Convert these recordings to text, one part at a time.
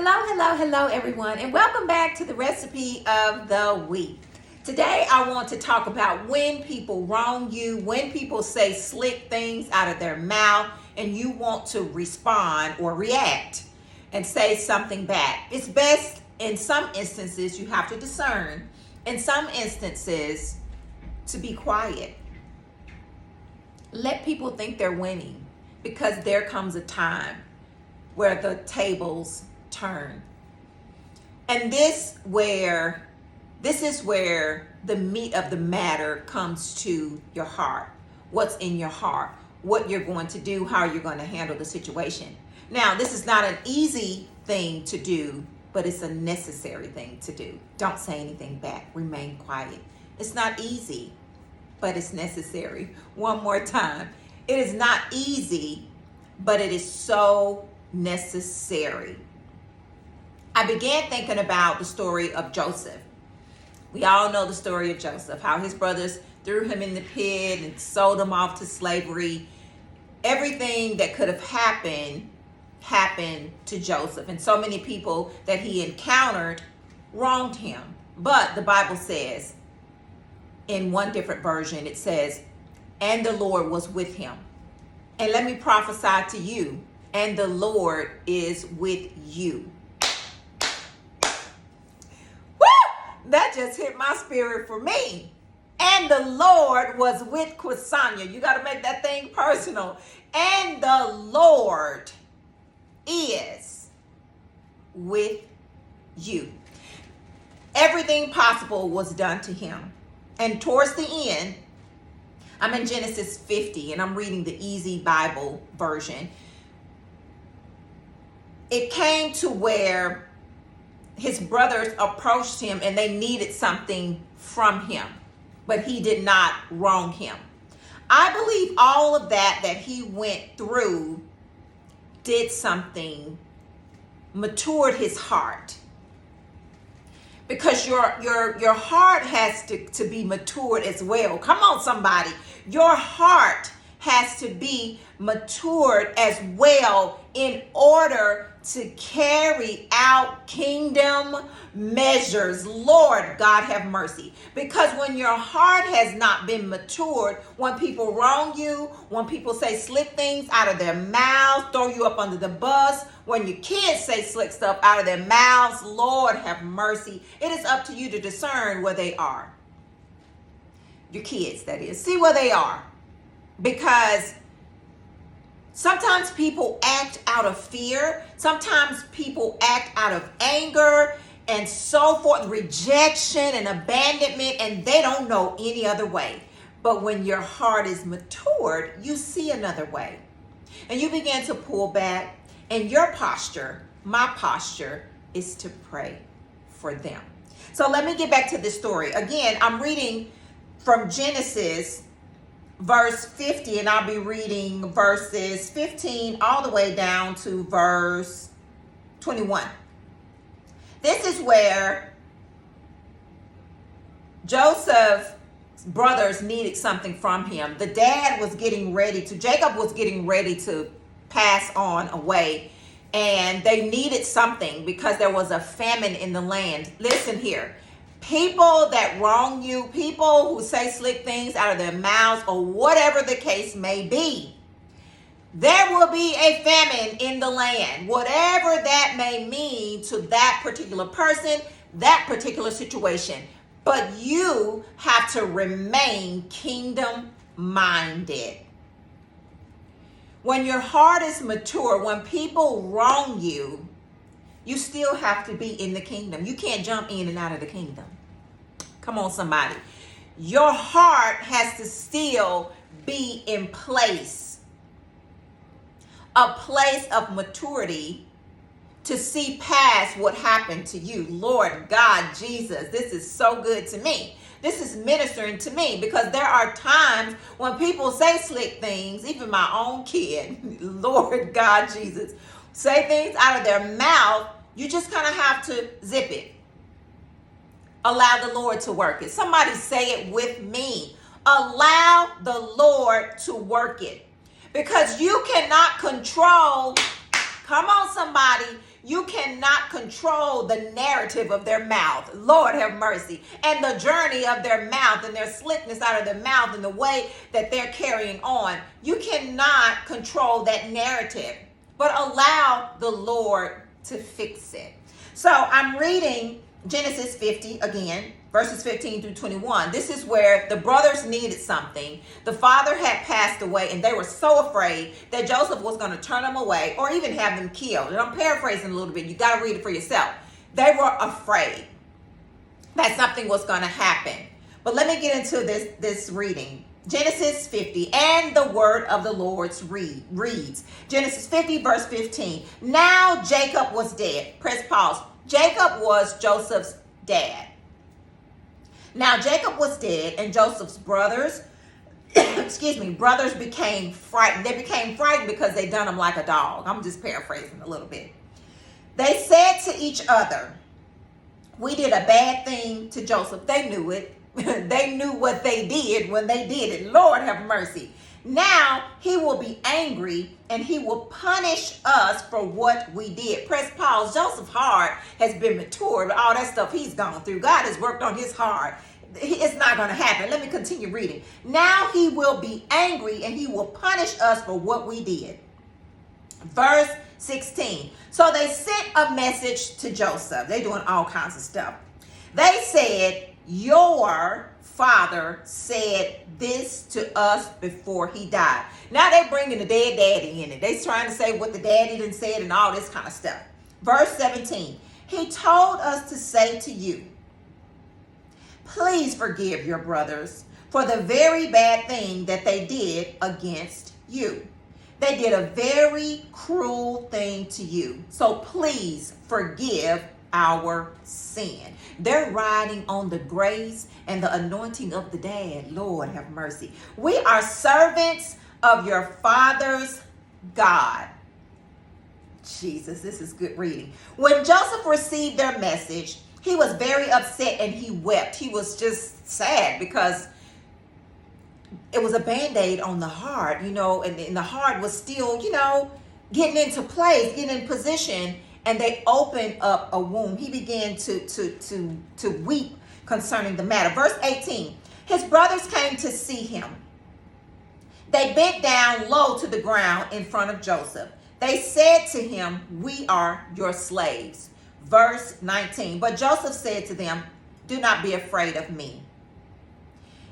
Hello, everyone, and welcome back to the recipe of the week. Today, I want to talk about when people wrong you, when people say slick things out of their mouth, and you want to respond or react and say something back. It's best in some instances, you have to discern. In some instances, to be quiet. Let people think they're winning, because there comes a time where the tables turn. And this is where the meat of the matter comes to your heart. What's in your heart, what you're going to do, how you're going to handle the situation. Now, this is not an easy thing to do, but it's a necessary thing to do. Don't say anything back. Remain quiet. It's not easy, but it's necessary. One more time. It is not easy, but it is so necessary. I began thinking about the story of Joseph. We all know the story of Joseph, how his brothers threw him in the pit and sold him off to slavery. Everything that could have happened to Joseph, and so many people that he encountered wronged him. But the Bible says, in one different version, it says, and the Lord was with him. And let me prophesy to you, and the Lord is with you. That just hit my spirit for me. And the Lord was with Quinsania. You got to make that thing personal. And the Lord is with you. Everything possible was done to him. And towards the end, I'm in Genesis 50, and I'm reading the Easy Bible version. It came to where his brothers approached him and they needed something from him, but he did not wrong him. I believe all of that he went through did something, matured his heart. Because your heart has to be matured as well. Come on, somebody. Your heart has to be matured as well in order to carry out kingdom measures. Lord God, have mercy. Because when your heart has not been matured, when people wrong you, when people say slick things out of their mouths, throw you up under the bus, when your kids say slick stuff out of their mouths, Lord have mercy. It is up to you to discern where they are. Your kids, that is. See where they are. Because sometimes people act out of fear. Sometimes people act out of anger and so forth, rejection and abandonment, and they don't know any other way. But when your heart is matured, you see another way. And you begin to pull back, and your posture, my posture, is to pray for them. So let me get back to this story. Again, I'm reading from Genesis verse 50, and I'll be reading verses 15 all the way down to verse 21. This is where Joseph's brothers needed something from him. The dad was Jacob was getting ready to pass on away, and they needed something because there was a famine in the land. Listen here. People that wrong you, people who say slick things out of their mouths, or whatever the case may be, there will be a famine in the land. Whatever that may mean to that particular person, that particular situation. But you have to remain kingdom minded. When your heart is mature, when people wrong you, you still have to be in the kingdom. You can't jump in and out of the kingdom. Come on, somebody. Your heart has to still be in place. A place of maturity to see past what happened to you. Lord God, Jesus, this is so good to me. This is ministering to me, because there are times when people say slick things, even my own kid, Lord God, Jesus, say things out of their mouth. You just kind of have to zip it. Allow the Lord to work it. Somebody say it with me. Allow the Lord to work it. Because you cannot control, come on somebody, You cannot control the narrative of their mouth. Lord have mercy. And the journey of their mouth and their slickness out of their mouth and the way that they're carrying on. You cannot control that narrative, but allow the Lord to fix it. So I'm reading Genesis 50 again, verses 15 through 21. This is where the brothers needed something. The father had passed away, and they were so afraid that Joseph was going to turn them away or even have them killed. And I'm paraphrasing a little bit. You got to read it for yourself. They were afraid that something was going to happen. But let me get into this reading. Genesis 50, and the word of the Lord reads. Genesis 50, verse 15. Now Jacob was dead. Press pause. Jacob was Joseph's dad. Now Jacob was dead, and Joseph's brothers, brothers became frightened. They became frightened because they done him like a dog. I'm just paraphrasing a little bit. They said to each other, we did a bad thing to Joseph. They knew it. They knew what they did when they did it. Lord have mercy. Now he will be angry and he will punish us for what we did. Press pause. Joseph's heart has been matured. All that stuff he's gone through. God has worked on his heart. It's not going to happen. Let me continue reading. Now he will be angry and he will punish us for what we did. Verse 16. So they sent a message to Joseph. They're doing all kinds of stuff. They said, your father said this to us before he died. Now they're bringing the dead daddy in it. They're trying to say what the daddy done said and all this kind of stuff. Verse 17. He told us to say to you, please forgive your brothers for the very bad thing that they did against you. They did a very cruel thing to you. So please forgive our sin. They're riding on the grace and the anointing of the dad. Lord have mercy. We are servants of your father's God. Jesus, this is good reading. When Joseph received their message, he was very upset and he wept. He was just sad because it was a Band-Aid on the heart, and the heart was still, getting into place, getting in position. And they opened up a wound. He began to weep concerning the matter. Verse 18. His brothers came to see him. They bent down low to the ground in front of Joseph. They said to him, we are your slaves. Verse 19. But Joseph said to them, do not be afraid of me.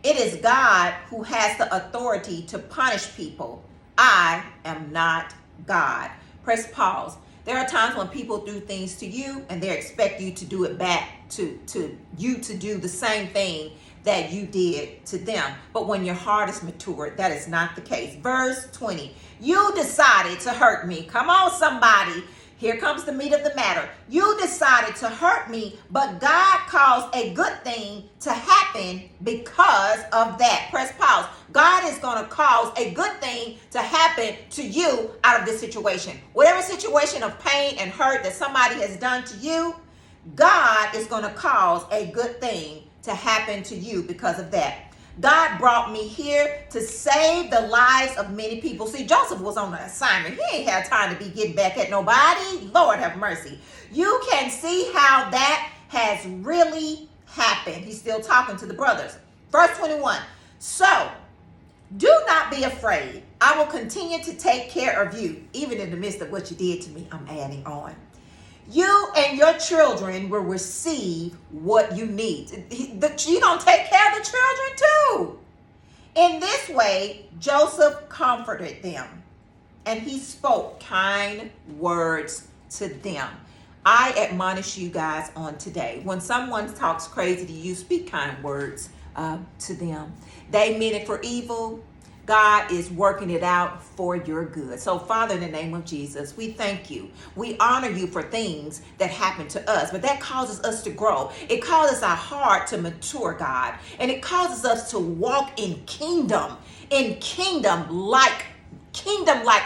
It is God who has the authority to punish people. I am not God. Press pause. There are times when people do things to you and they expect you to do it back to you to do the same thing that you did to them. But when your heart is matured, that is not the case. Verse 20, you decided to hurt me. Come on, somebody. Here comes the meat of the matter. You decided to hurt me, but God caused a good thing to happen because of that. Press pause. God is going to cause a good thing to happen to you out of this situation. Whatever situation of pain and hurt that somebody has done to you, God is going to cause a good thing to happen to you because of that. God brought me here to save the lives of many people. See, Joseph was on an assignment. He ain't had time to be getting back at nobody. Lord have mercy. You can see how that has really happened. He's still talking to the brothers. Verse 21. So, do not be afraid. I will continue to take care of you, even in the midst of what you did to me. I'm adding on. You and your children will receive what you need. You're going to take care of the children too. In this way, Joseph comforted them, and he spoke kind words to them. I admonish you guys on today. When someone talks crazy to you, speak kind words to them. They meant it for evil. God is working it out for your good. So, Father, in the name of Jesus, we thank you. We honor you for things that happen to us, but that causes us to grow. It causes our heart to mature, God, and it causes us to walk in kingdom like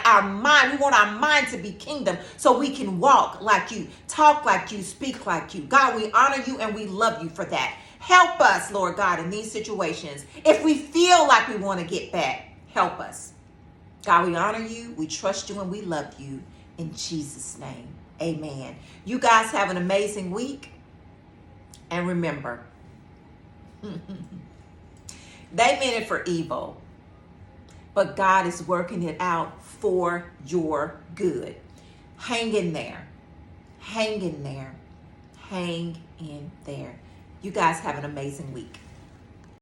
our mind. We want our mind to be kingdom so we can walk like you, talk like you, speak like you. God, we honor you and we love you for that. Help us, Lord God, in these situations. If we feel like we want to get back, help us. God, we honor you, we trust you, and we love you. In Jesus' name, Amen. You guys have an amazing week. And remember, they meant it for evil, but God is working it out for your good. Hang in there. Hang in there. Hang in there. You guys have an amazing week.